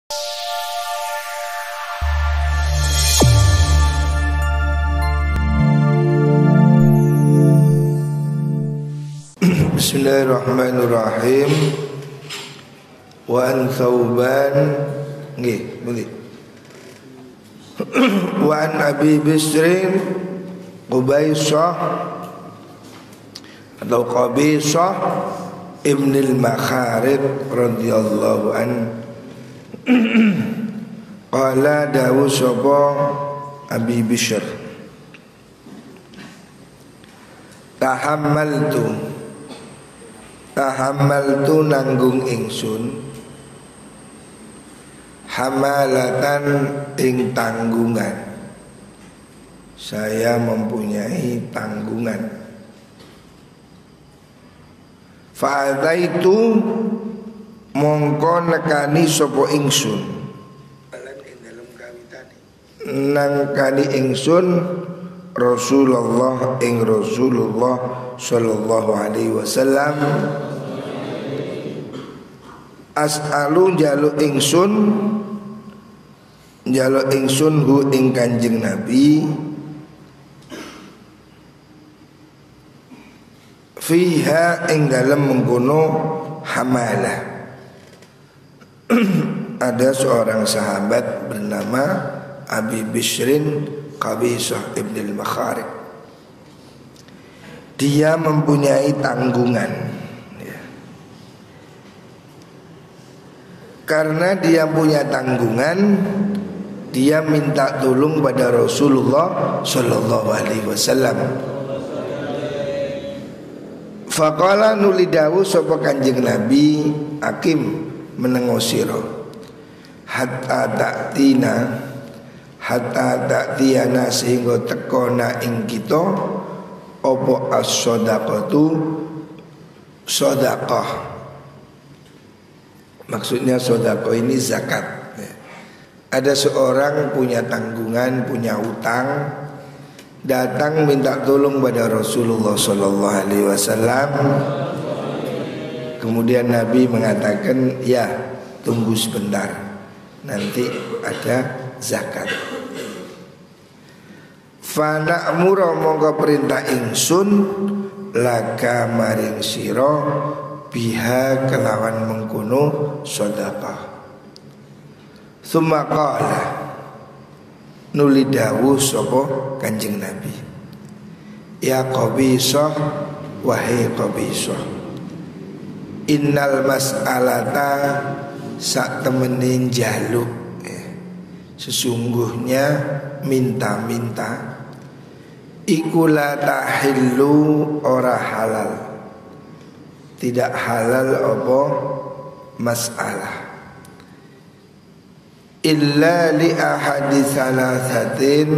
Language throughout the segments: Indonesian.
Bismillahirrahmanirrahim. Wa an Thauban nggih, boleh. Wa an Abi Bisrin Qubaisah atau Qabisah Ibn al-Makharib radhiyallahu an qala dawu sapa Abi Bishr tahammaltu nanggung ingsun hamalatan ing tanggungan. Saya mempunyai tanggungan. Fa'adaitu mongko nekani sapa ingsun nangkani ingsun Rasulullah ing Rasulullah sallallahu alaihi wasallam. As'alu jaluk ingsun hu ing Kanjeng Nabi fiha ing dalam mengkono hamalah. Ada seorang sahabat bernama Abi Bishrin Qabisah Ibn al-Makharib. Dia mempunyai tanggungan ya. Karena dia punya tanggungan, dia minta tolong pada Rasulullah sallallahu alaihi wasallam. Faqala nulidawu sapa Kanjeng Nabi akim menengo sira hatta ta'tiyana sehingga tekona ing kita apa as-shadaqatu sedekah. Maksudnya sedekah ini zakat. Ada seorang punya tanggungan, punya utang, datang minta tolong pada Rasulullah sallallahu alaihi wasallam. Kemudian Nabi mengatakan, "Ya, tunggu sebentar. Nanti ada zakat." Fa na'muru mongko perintah ingsun laka maring sira biha kelawan mengkono sedekah. Summa qala nuli dawuh sapa Kanjeng Nabi, ya Qabisah, wahai Qabisah, innal mas'alata sak temenin jaluk sesungguhnya minta-minta iku la tahillu ora halal, tidak halal apa masalah illa li ahadi salasatin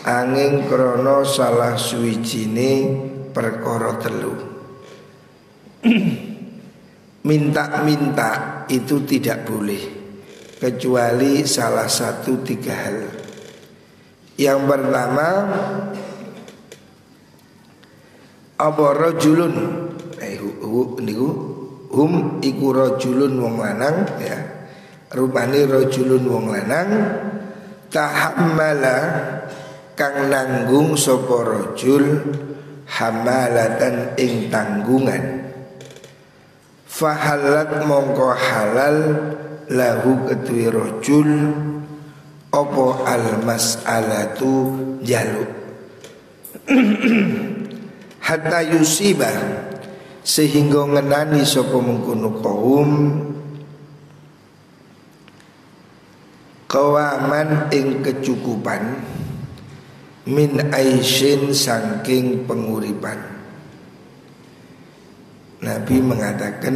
angin krono salah suwijine perkara telu. Minta-minta itu tidak boleh kecuali salah satu tiga hal. Yang pertama, apa rajulun niku hum iku rajulun wong lanang ya. Rupane rajulun wong lanang tahammala kang nanggung sapa rajul hamalatan ing tanggungan. Fahalat mongko halal lahu kedue rajul apa al mas'alatu jaluk hatta yusiba sehingga ngenani sapa mengkono kaum kawaman ing kecukupan min aisyin saking penguripan. Nabi mengatakan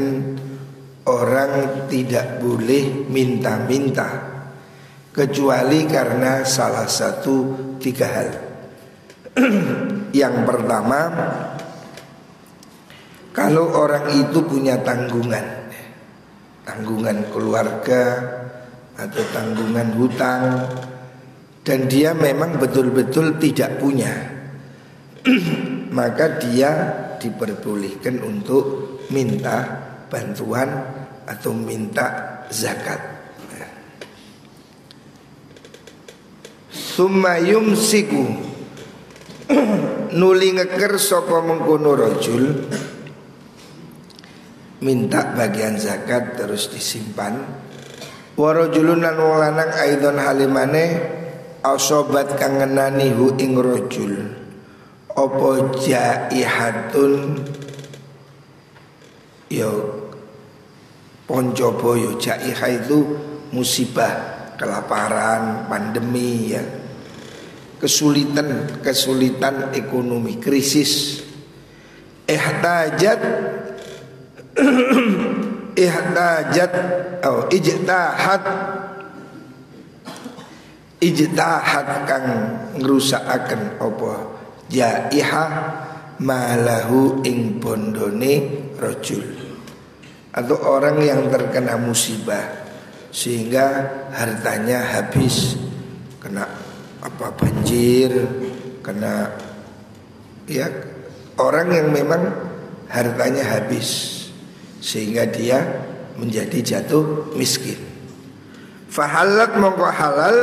orang tidak boleh minta-minta kecuali karena salah satu tiga hal. Yang pertama, kalau orang itu punya tanggungan keluarga atau tanggungan hutang dan dia memang betul-betul tidak punya, maka dia diperbolehkan untuk minta bantuan atau minta zakat. Summa yumsiku nuli ngeker sapa mengkono rajul, minta bagian zakat terus disimpan. Wa rajulun lan wong lanang aidon halimane asobat kang ngenani hu ing rajul apa jaihatun yo poncobo yo jaihah itu musibah, kelaparan, pandemi ya. Kesulitan ekonomi, krisis. Ihtajat ijtahat kang ngrusakaken apa jaihah malahu ing bondone rajul, atau orang yang terkena musibah sehingga hartanya habis, kena banjir, kena ya, orang yang memang hartanya habis sehingga dia menjadi jatuh miskin. Fahalat mongko halal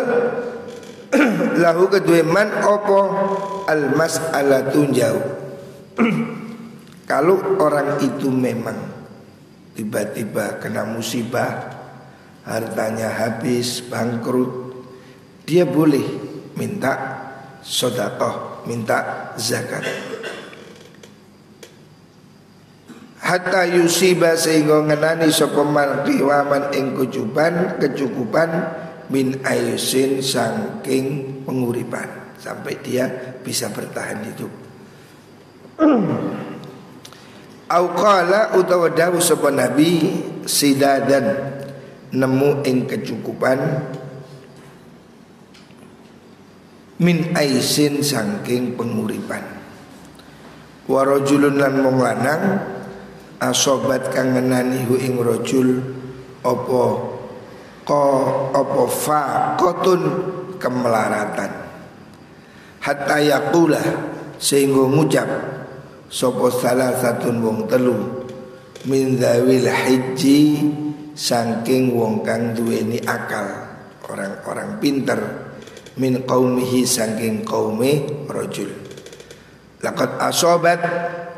lahu kedue man opo al mas'alatun jauh. Kalau orang itu memang tiba-tiba kena musibah, hartanya habis, bangkrut, dia boleh minta sedekah, minta zakat. Hatta yusiba sehingga ngenani sapa man qiwaman ing kecukupan min ayusin saking penguripan, sampai dia bisa bertahan hidup. Au qala utawa dawuh sapa nabi sidadan nemu ing kecukupan min aisin saking penguripan. Wa rajulun lan mung lanang asobat kang ngenani hu ing rajul apa faqatun kemelaratan, hatta yaqula sehingga ngucap sapa salah satun wong telu min dzawil hijji saking wong kang duweni akal, orang-orang pinter, min qaumihi saking qaume rajul. Laqad asobat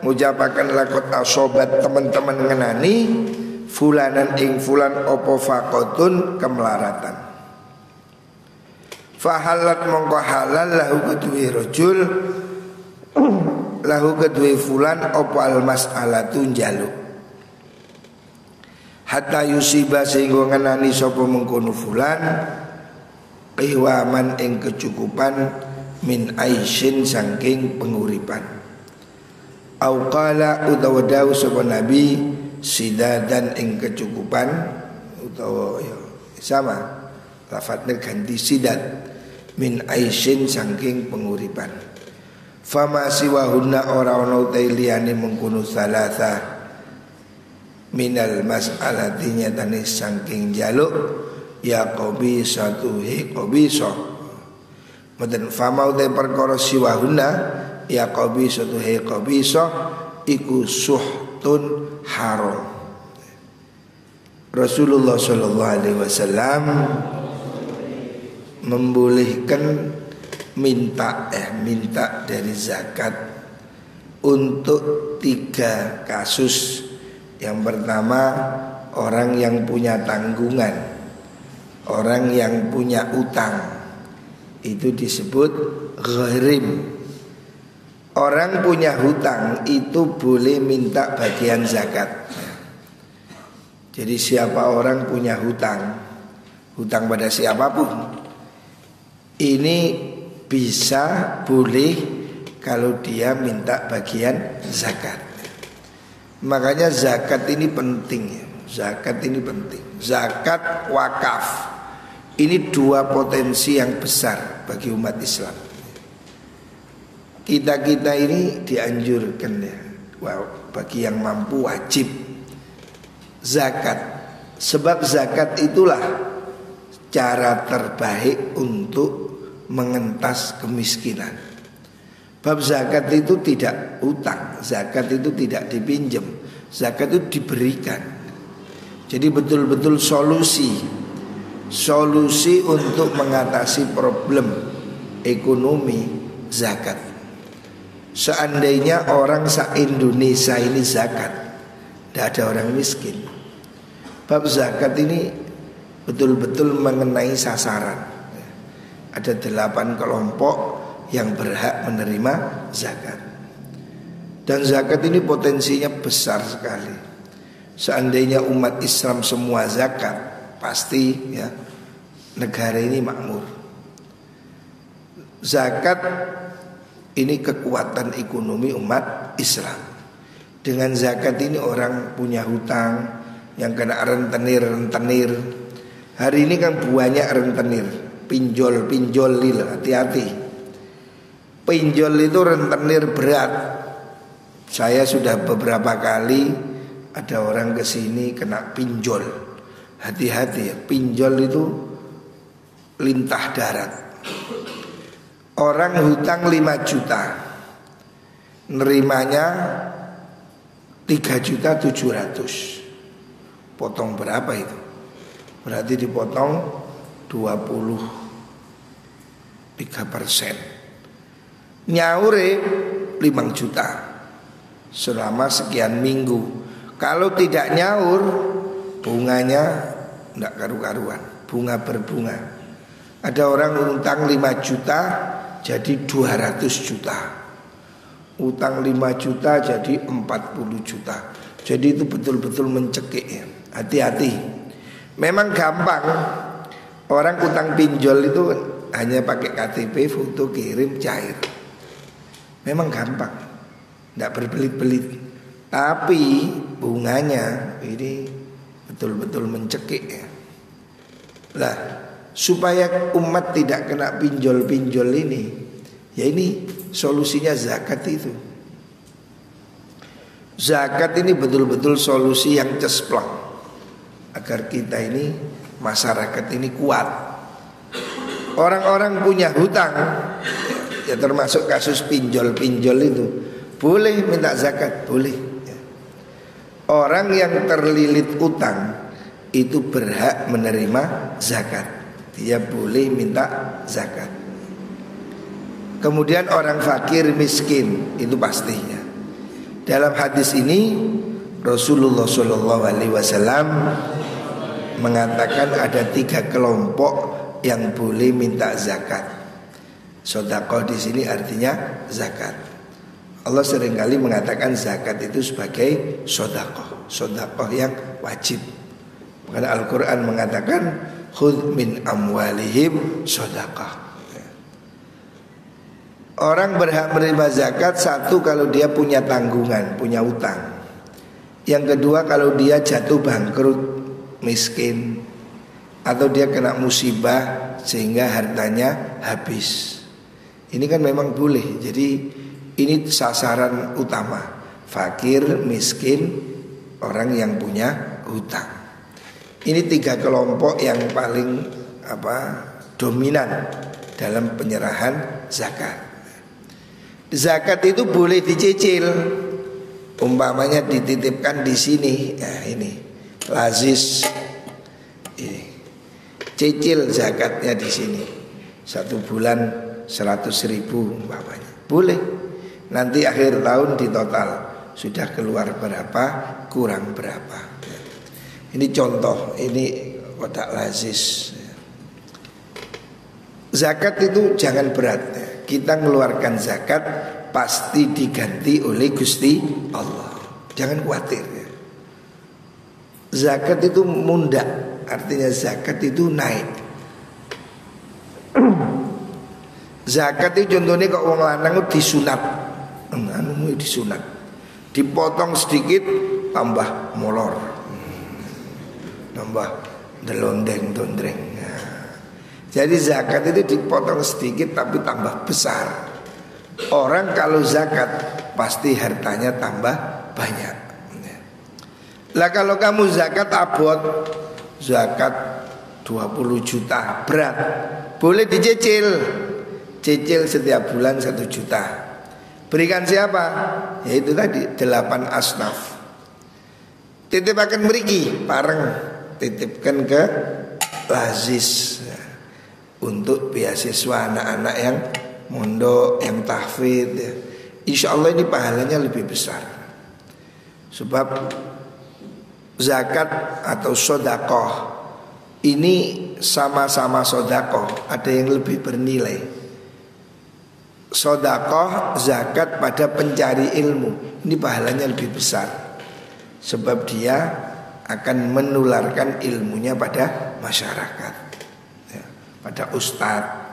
ngucapaken laqad asobat teman-teman ngenani fulanan ing fulan opo faqatun kemelaratan. Fahalat mongko halal lahu kedue rajul lahu kedue fulan opo al mas'alatun jaluk, hatta yusiba sehingga ngenani sapa mengkono fulan qiwaman ing kecukupan min aisyin saking penguripan. Au qala utawa dawu sapa nabi sidadan ing kecukupan, utawa ya sama lafadznya ganti sidad, min aisyin saking penguripan. Fama siwahunna ora ana utai liyane mengkono salasa minal mas'alati nyatane saking jaluk ya qabisatu hi qabisa. Mboten fama utai perkara siwahunna ya qabisatu hi qabisa iku suhtun haram. Rasulullah sallallahu alaihi wasallam membolehkan minta dari zakat untuk 3 kasus. Yang pertama, orang yang punya tanggungan, orang yang punya utang, itu disebut gharim. Orang punya hutang itu boleh minta bagian zakat. Jadi siapa orang punya hutang pada siapapun, ini bisa boleh kalau dia minta bagian zakat. Makanya zakat ini penting ya. Zakat ini penting. Zakat wakaf ini 2 potensi yang besar bagi umat Islam. Kita ini dianjurkan ya, bagi yang mampu wajib zakat. Sebab zakat itulah cara terbaik untuk mengentas kemiskinan. Bab zakat itu tidak utang, zakat itu tidak dipinjam, zakat itu diberikan. Jadi betul-betul solusi untuk mengatasi problem ekonomi zakat. Seandainya orang se-Indonesia ini zakat, tidak ada orang miskin. Bab zakat ini betul-betul mengenai sasaran. Ada 8 kelompok yang berhak menerima zakat. Dan zakat ini potensinya besar sekali. Seandainya umat Islam semua zakat, pasti ya negara ini makmur. Zakat ini kekuatan ekonomi umat Islam. Dengan zakat ini orang punya hutang yang kena rentenir. Hari ini kan banyak rentenir, pinjol lil, hati-hati. Pinjol itu rentenir berat. Saya sudah beberapa kali ada orang kesini kena pinjol. Hati-hati ya, pinjol itu lintah darat. Orang hutang 5 juta, nerimanya 3.700.000. Potong berapa itu? Berarti dipotong 23%. Nyaure 5 juta selama sekian minggu. Kalau tidak nyaur, bunganya tidak karu-karuan, bunga berbunga. Ada orang utang 5 juta jadi 200 juta, utang 5 juta jadi 40 juta. Jadi itu betul-betul mencekik ya. Hati-hati. Memang gampang. Orang utang pinjol itu hanya pakai KTP, foto, kirim, cair. Memang gampang, tidak berbelit-belit. Tapi bunganya ini betul-betul mencekik ya. Lah, supaya umat tidak kena pinjol-pinjol ini, ya ini solusinya zakat itu. Zakat ini betul-betul solusi yang cesplong agar kita ini, masyarakat ini kuat. Orang-orang punya hutang, ya termasuk kasus pinjol-pinjol itu, boleh minta zakat, boleh. Orang yang terlilit utang itu berhak menerima zakat. Dia boleh minta zakat. Kemudian orang fakir miskin itu pastinya. Dalam hadis ini Rasulullah SAW mengatakan ada 3 kelompok yang boleh minta zakat. Sedekah di sini artinya zakat. Allah seringkali mengatakan zakat itu sebagai sedekah yang wajib. Karena Al-Quran mengatakan khudh min amwalihim sedekah. Orang berhak menerima zakat, satu kalau dia punya tanggungan, punya utang. Yang kedua kalau dia jatuh bangkrut, miskin, atau dia kena musibah sehingga hartanya habis. Ini kan memang boleh. Jadi ini sasaran utama, fakir, miskin, orang yang punya hutang. Ini 3 kelompok yang paling dominan dalam penyerahan zakat. Zakat itu boleh dicicil. Umpamanya dititipkan di sini, nah ini lazis, ini cicil zakatnya di sini 1 bulan 100.000 umpamanya, boleh. Nanti akhir tahun di total sudah keluar berapa, kurang berapa. Ini contoh, ini kotak lazis. Zakat itu jangan berat. Kita mengeluarkan zakat pasti diganti oleh Gusti Allah. Jangan khawatir ya. Zakat itu mundak, artinya zakat itu naik. Zakat itu contohnya kok wong lanang disunat, disunat, dipotong sedikit tambah molor, tambah delondeng-dondreng. Jadi zakat itu dipotong sedikit tapi tambah besar. Orang kalau zakat pasti hartanya tambah banyak. Lah kalau kamu zakat abot, zakat 20 juta berat, boleh dicicil. Cicil setiap bulan 1 juta. Berikan siapa? Yaitu tadi 8 asnaf. Titipakan mriki, pareng titipkan ke lazis. untuk beasiswa anak-anak yang mondok, yang tahfidz ya. Insya Allah ini pahalanya lebih besar. Sebab zakat atau sodakoh ini sama-sama sodakoh, ada yang lebih bernilai. Sodakoh zakat pada pencari ilmu ini pahalanya lebih besar, sebab dia akan menularkan ilmunya pada masyarakat ya, pada ustadz.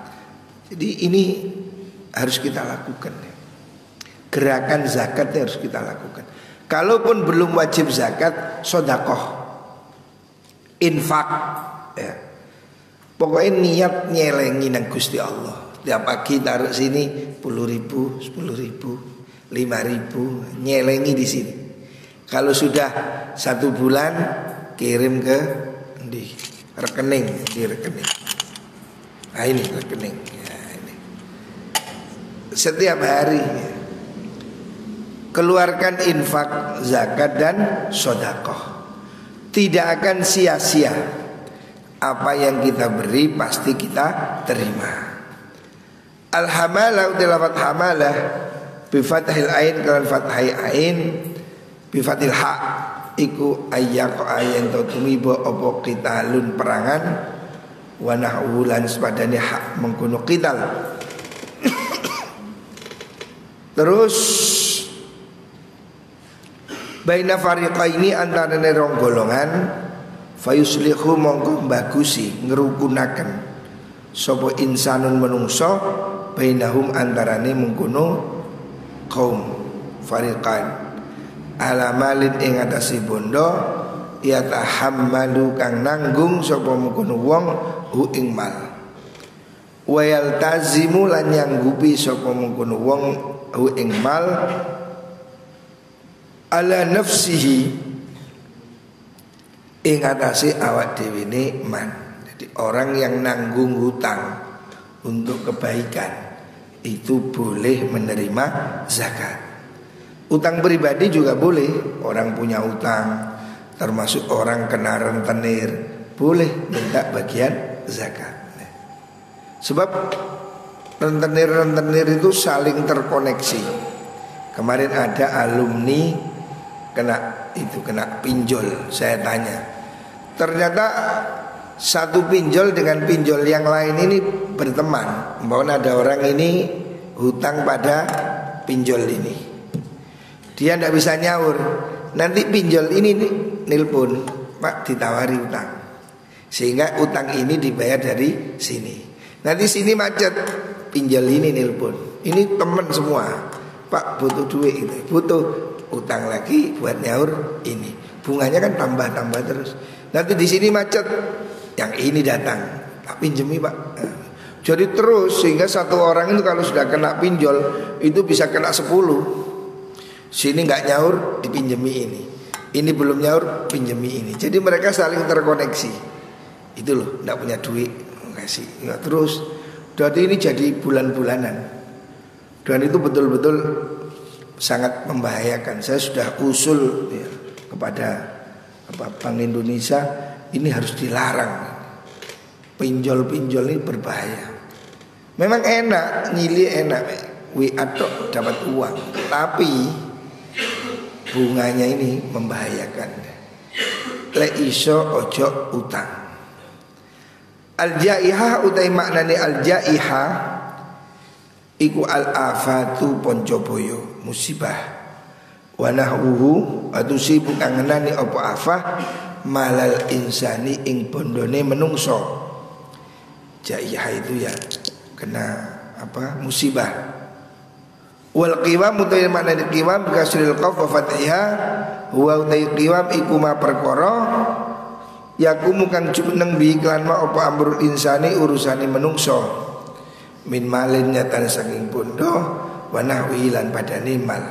Jadi ini harus kita lakukan ya. Gerakan zakat harus kita lakukan. Kalaupun belum wajib zakat, sodakoh, infak ya. Pokoknya niat nyelengi nang Gusti Allah. Tiap pagi taruh sini 10.000, 10.000, 5.000, nyelengi di sini. Kalau sudah 1 bulan kirim ke di rekening, di rekening. Nah ini rekening ya, ini. Setiap hari ya. Keluarkan infak, zakat dan sodakoh. Tidak akan sia-sia. Apa yang kita beri pasti kita terima. Al-hamalah utilafat hamalah bifathil ain kalan fathai ain bifathil ha iku ayyako ayen tumibo opo qitalun perangan wa nahwulan sepadane hak mengkono qital. Terus baina fariqaini antara rong golongan fayuslihu mongko bagusi ngerukunaken sapa insanun menungso bainahum antarane mengkono kaum fariqan alamalin ing atase bondo yatahammalu kang nanggung sapa mengkono wong hu ing mal wa yaltazimu lan nyanggupi sapa mengkono wong hu ing mal ala nafsihi ing atase awak dhewe ne man. Jadi orang yang nanggung hutang untuk kebaikan itu boleh menerima zakat. Utang pribadi juga boleh. Orang punya utang, termasuk orang kena rentenir, boleh minta bagian zakat. Sebab rentenir-rentenir itu saling terkoneksi. Kemarin ada alumni kena pinjol. Saya tanya, ternyata satu pinjol dengan pinjol yang lain ini berteman. Bahwa ada orang ini hutang pada pinjol ini, dia tidak bisa nyaur. Nanti pinjol ini nelpon, Pak ditawari utang, sehingga utang ini dibayar dari sini. Nanti sini macet, pinjol ini nelpon, ini teman semua, Pak butuh duit itu, butuh utang lagi buat nyaur ini, bunganya kan tambah-tambah terus. Nanti di sini macet, yang ini datang, Pak pinjemi Pak. Jadi terus sehingga satu orang itu kalau sudah kena pinjol itu bisa kena 10. Sini nggak nyaur dipinjemi ini belum nyaur pinjemi ini. Jadi mereka saling terkoneksi. Itu loh, nggak punya duit kasih, ya, terus. Jadi ini jadi bulan-bulanan. Dan itu betul-betul sangat membahayakan. Saya sudah usul ya, kepada Bank Indonesia, ini harus dilarang. Pinjol-pinjol ini berbahaya. Memang enak, nyili enak, adok dapat uang, tapi bunganya ini membahayakan. Lek iso ojo utang. Al-jaihah utai maknane al-jaihah iku al-afatu poncoboyo, musibah. Wa nahwuhu atusibu kang ngenani apa afah malal insani ing bondone menungso. Jaihah itu ya kena musibah. Wal qiwam utai maknane qiwam kasril qaf wa fathiha wa utai qiwam iku ma perkara yakumu kang jumeneng bi iklan ma apa amrul insani urusane menungso min malin nyatan saking bondo wa nahwi lan padane mal.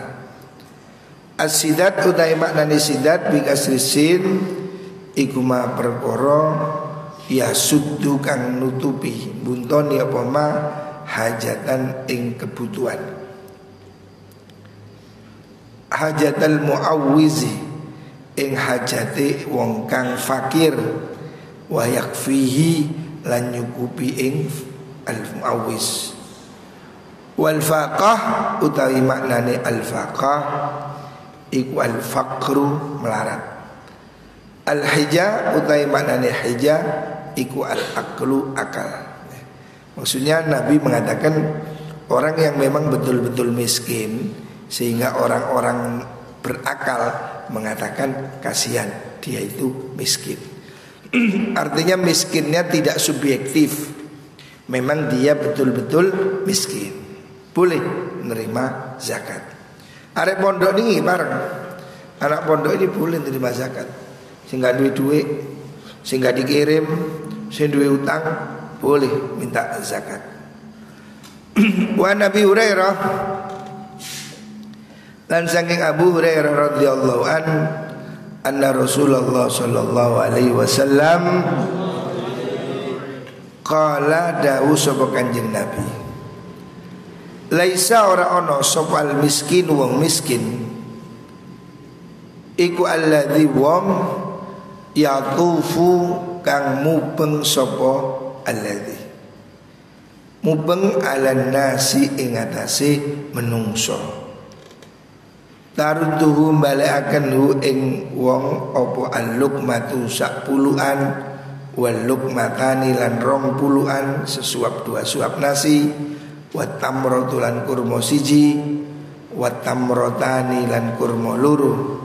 As-sidat utai maknane sidat bi kasri sin iku ma perkara ya suddu kang nutupi buntoni apa ma hajatan ing kebutuhan. Hajatal muawwizi ing hajate wong kang fakir wa yakfihi lan nyukupi ing al-muawwis. Wal faqah utawi maknane al faqah iku al faqru melarat. Al hija utawi maknane hija iku al aklu akal. Maksudnya Nabi mengatakan orang yang memang betul-betul miskin sehingga orang-orang berakal mengatakan kasihan dia itu miskin. Artinya miskinnya tidak subjektif, memang dia betul-betul miskin, boleh menerima zakat. Arek pondok ini bareng, anak pondok ini boleh menerima zakat. Sehingga duit, sehingga dikirim, sehingga duit utang, boleh minta zakat. Wa Nabi Hurairah, dan saking Abu Hurairah radhiyallahu an, anna Rasulullah sallallahu alaihi wasallam qala dawu sapa Kanjeng Nabi, laisa ora ono sapa al miskin wong miskin iku alladzi wong yatufu kang mubeng sapa alladzi mubeng ala nasi ing atase menungso, tarutuhu balekaken hu ing wong apa al-luqmatu sak puluhan wal luqmatani lan 20 sesuap 2 suap nasi, wa tamratu lan kurma siji, wa tamrotani lan kurma loro.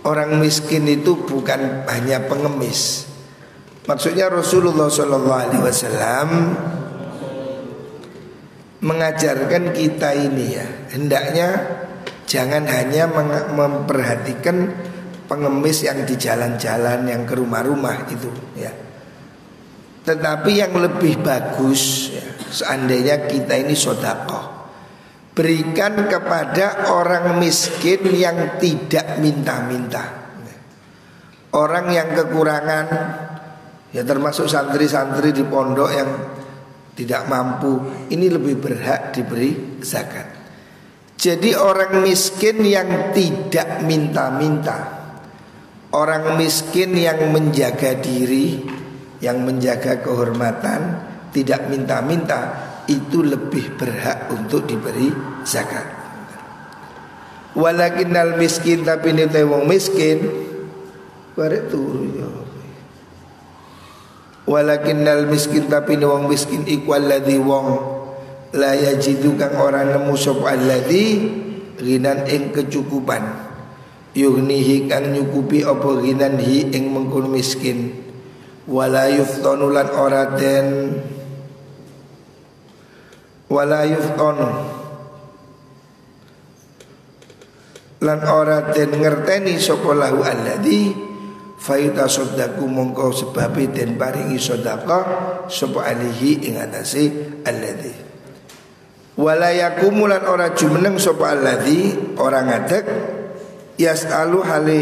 Orang miskin itu bukan hanya pengemis. Maksudnya Rasulullah SAW mengajarkan kita ini ya, hendaknya jangan hanya memperhatikan pengemis yang di jalan-jalan, yang ke rumah-rumah itu ya. Tetapi yang lebih bagus ya, seandainya kita ini sedekah, berikan kepada orang miskin yang tidak minta-minta, orang yang kekurangan ya, termasuk santri-santri di pondok yang tidak mampu, ini lebih berhak diberi zakat. Jadi orang miskin yang tidak minta-minta, orang miskin yang menjaga diri, yang menjaga kehormatan, tidak minta-minta, itu lebih berhak untuk diberi zakat. Walakinnal miskin, tapi ini wong miskin barek turu ya. Walakinnal miskin, tapi ini wong miskin iku alladzi wong la yajidu kang ora nemu sapa alladzi ghinan ing kecukupan, yughnihi kang nyukupi apa ghinan hi ing mengkono miskin, wala yuftanu lan ora den wala yuftanu lan ora den ngerteni sapa lahu alladzi faida sodaku mongko sebabe den paringi sedekah sapa alihi ing atase alladzi, wala yakumulan ora jumeneng sapa alladzi ora ngadeg yasalu hale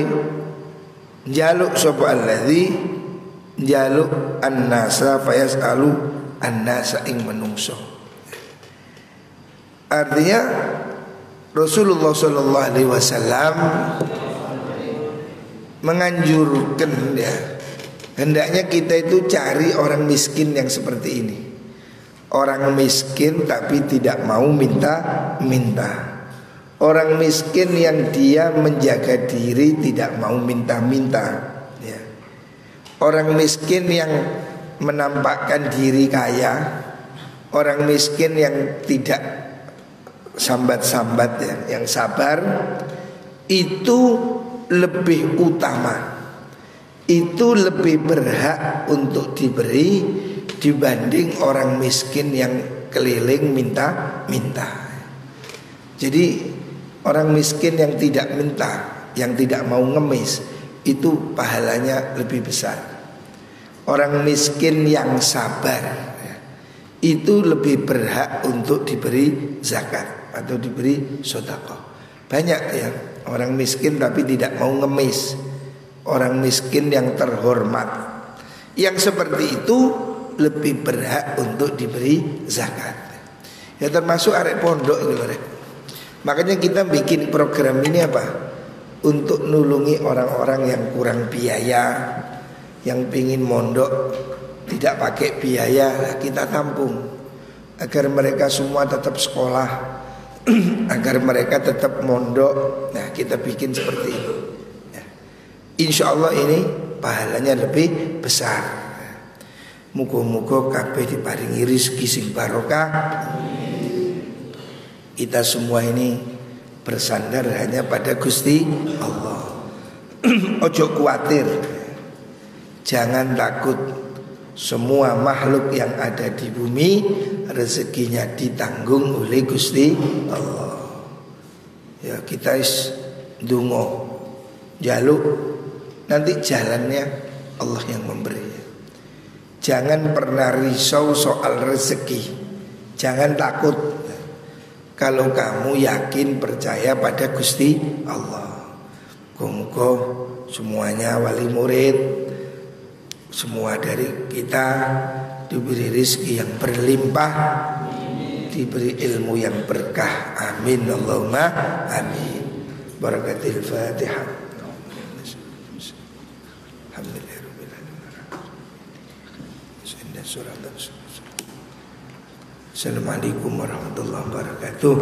njaluk sapa alladzi njaluk annasa fa yasalu annasa ing menungso. Artinya Rasulullah sallallahu alaihi wasallam menganjurkan ya, hendaknya kita itu cari orang miskin yang seperti ini. Orang miskin tapi tidak mau minta-minta. Orang miskin yang dia menjaga diri, tidak mau minta-minta ya. Orang miskin yang menampakkan diri kaya. Orang miskin yang tidak sambat-sambat ya, yang sabar, itu lebih utama, itu lebih berhak untuk diberi dibanding orang miskin yang keliling minta-minta. Jadi orang miskin yang tidak minta, yang tidak mau ngemis, itu pahalanya lebih besar. Orang miskin yang sabar, itu lebih berhak untuk diberi zakat atau diberi sedekah. Banyak ya orang miskin tapi tidak mau ngemis, orang miskin yang terhormat, yang seperti itu lebih berhak untuk diberi zakat. Ya termasuk arek pondok gitu arek. Makanya kita bikin program ini apa? Untuk nulungi orang-orang yang kurang biaya, yang pingin mondok tidak pakai biaya, kita tampung agar mereka semua tetap sekolah, agar mereka tetap mondok. Nah, kita bikin seperti itu. Insya Allah ini pahalanya lebih besar. Muga-muga kabeh diparingi rezeki sing barokah. Kita semua ini bersandar hanya pada Gusti Allah. Ojo khawatir, jangan takut. Semua makhluk yang ada di bumi rezekinya ditanggung oleh Gusti Allah. Ya, kita ndonga jaluk, nanti jalannya Allah yang memberi. Jangan pernah risau soal rezeki. Jangan takut. Kalau kamu yakin percaya pada Gusti Allah. Muga-muga semuanya wali murid, semua dari kita diberi rezeki yang berlimpah, diberi ilmu yang berkah. Amin Allahumma amin. Barakatil Fatihah. Assalamualaikum warahmatullahi wabarakatuh.